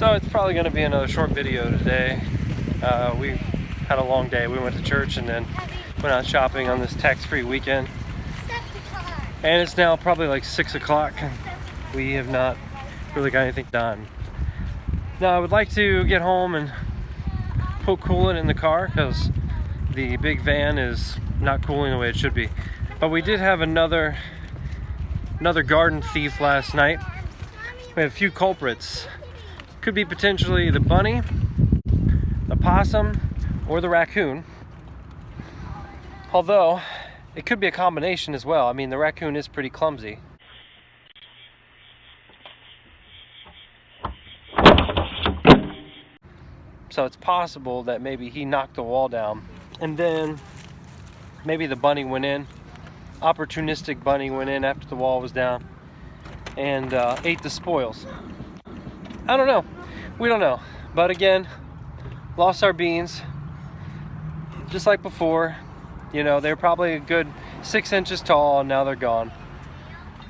So it's probably going to be another short video today. We had a long day. We went to church and then went out shopping on this tax-free weekend. And it's now probably like 6 o'clock and we have not really got anything done. Now I would like to get home and put coolant in the car because the big van is not cooling the way it should be. But we did have another garden thief last night. We had a few culprits. Could be potentially the bunny, the possum, or the raccoon. Although, it could be a combination as well. I mean, the raccoon is pretty clumsy. So it's possible that maybe he knocked the wall down. And then maybe the bunny went in. Opportunistic bunny went in after the wall was down and ate the spoils. I don't know. We don't know. But again, lost our beans. Just like before. You know, they're probably a good 6 inches tall and now they're gone.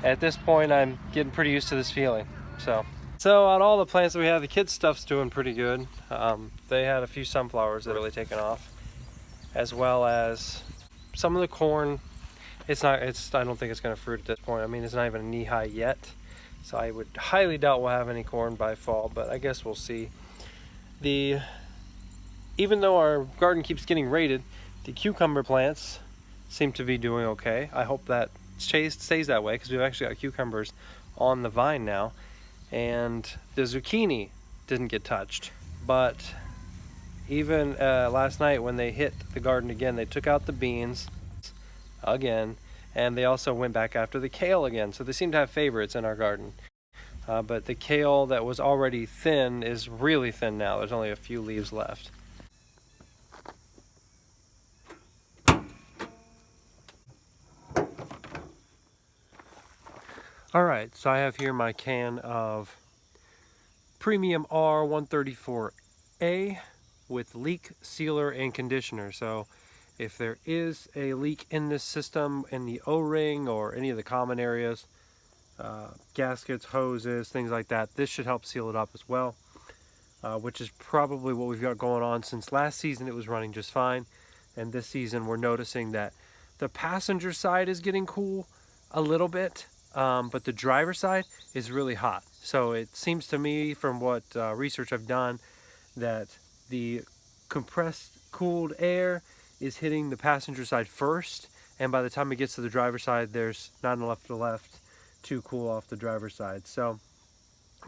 At this point, I'm getting pretty used to this feeling. So out of all the plants that we have, the kids' stuff's doing pretty good. They had a few sunflowers that are really taken off. As well as some of the corn. I don't think it's going to fruit at this point. I mean, it's not even knee high yet. So I would highly doubt we'll have any corn by fall, but I guess we'll see. Even though our garden keeps getting raided, the cucumber plants seem to be doing okay. I hope that stays that way because we've actually got cucumbers on the vine now. And the zucchini didn't get touched. But even last night when they hit the garden again, they took out the beans again. And they also went back after the kale again. So they seem to have favorites in our garden. But the kale that was already thin is really thin now. There's only a few leaves left. Alright, so I have here my can of Premium R134A with leak sealer and conditioner. So if there is a leak in this system, in the O-ring or any of the common areas, gaskets, hoses, things like that, this should help seal it up as well, which is probably what we've got going on. Since last season it was running just fine, and this season we're noticing that the passenger side is getting cool a little bit, but the driver side is really hot. So it seems to me, from what research I've done, that the compressed cooled air is hitting the passenger side first, and by the time it gets to the driver's side, there's not enough left to cool off the driver's side. So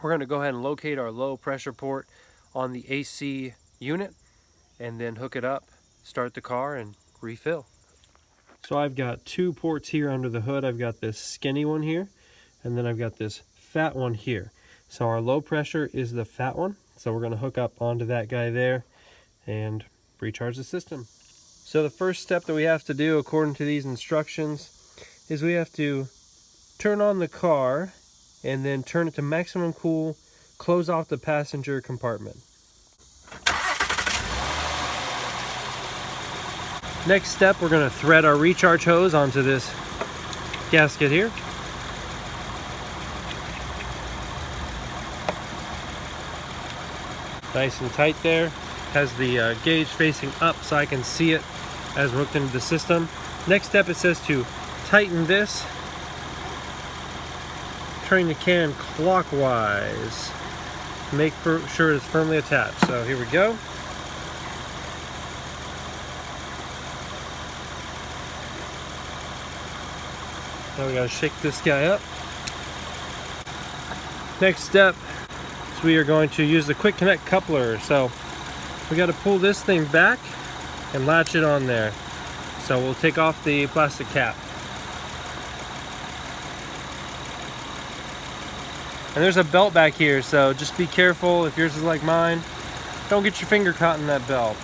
we're going to go ahead and locate our low pressure port on the AC unit and then hook it up, start the car, and refill. So I've got two ports here under the hood. I've got this skinny one here, and then I've got this fat one here. So our low pressure is the fat one. So we're going to hook up onto that guy there and recharge the system. So the first step that we have to do, according to these instructions, is we have to turn on the car and then turn it to maximum cool, close off the passenger compartment. Next step, we're going to thread our recharge hose onto this gasket here. Nice and tight there. Has the gauge facing up so I can see it as we're hooked into the system. Next step, it says to tighten this, turning the can clockwise. Make sure it's firmly attached. So here we go. Now we gotta shake this guy up. Next step is we are going to use the quick connect coupler. So we got to pull this thing back and latch it on there. So we'll take off the plastic cap. And there's a belt back here, so just be careful if yours is like mine. Don't get your finger caught in that belt.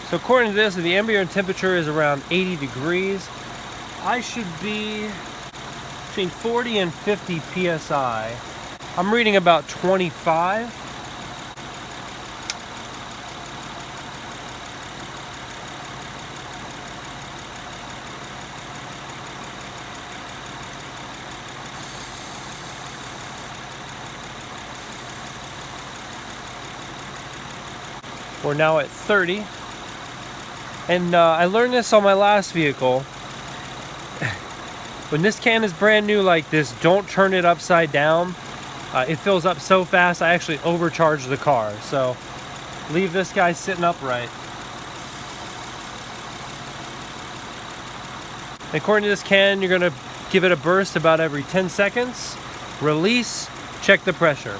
So according to this, the ambient temperature is around 80 degrees. I should be between 40 and 50 psi. I'm reading about 25. We're now at 30. And I learned this on my last vehicle. When this can is brand new like this, don't turn it upside down. It fills up so fast, I actually overcharge the car. So leave this guy sitting upright. According to this can, you're gonna give it a burst about every 10 seconds. Release, check the pressure.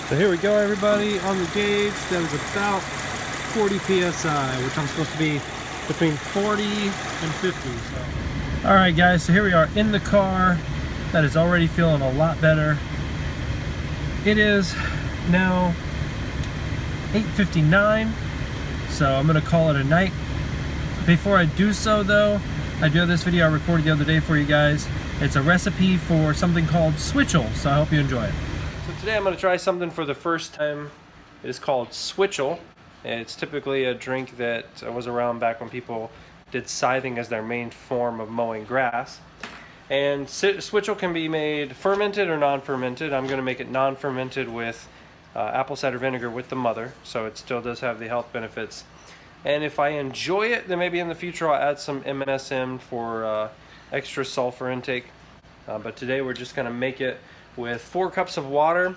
So here we go, everybody, on the gauge. That is about 40 psi, which I'm supposed to be between 40 and 50. So. All right, guys, so here we are in the car. That is already feeling a lot better. It is now 8:59, so I'm gonna call it a night. Before I do so, though, I do have this video I recorded the other day for you guys. It's a recipe for something called Switchel, so I hope you enjoy it. So today I'm going to try something for the first time. It is called Switchel. It's typically a drink that was around back when people did scything as their main form of mowing grass. And Switchel can be made fermented or non-fermented. I'm going to make it non-fermented with apple cider vinegar with the mother, so it still does have the health benefits. And if I enjoy it, then maybe in the future I'll add some MSM for extra sulfur intake. But today we're just going to make it with 4 cups of water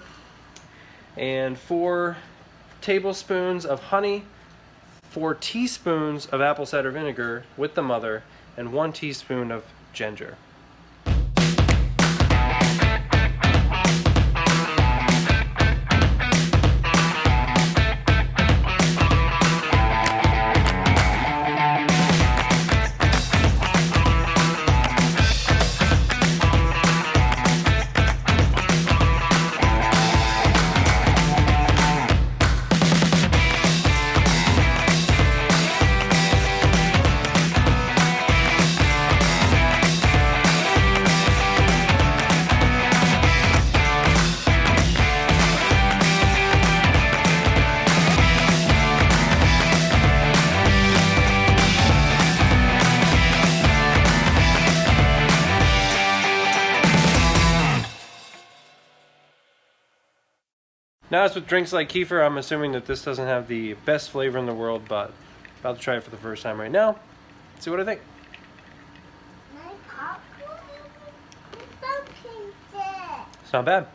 and 4 tablespoons of honey, 4 teaspoons of apple cider vinegar with the mother, and 1 teaspoon of ginger. Now, as with drinks like kefir, I'm assuming that this doesn't have the best flavor in the world, but about to try it for the first time right now. See what I think. It's not bad.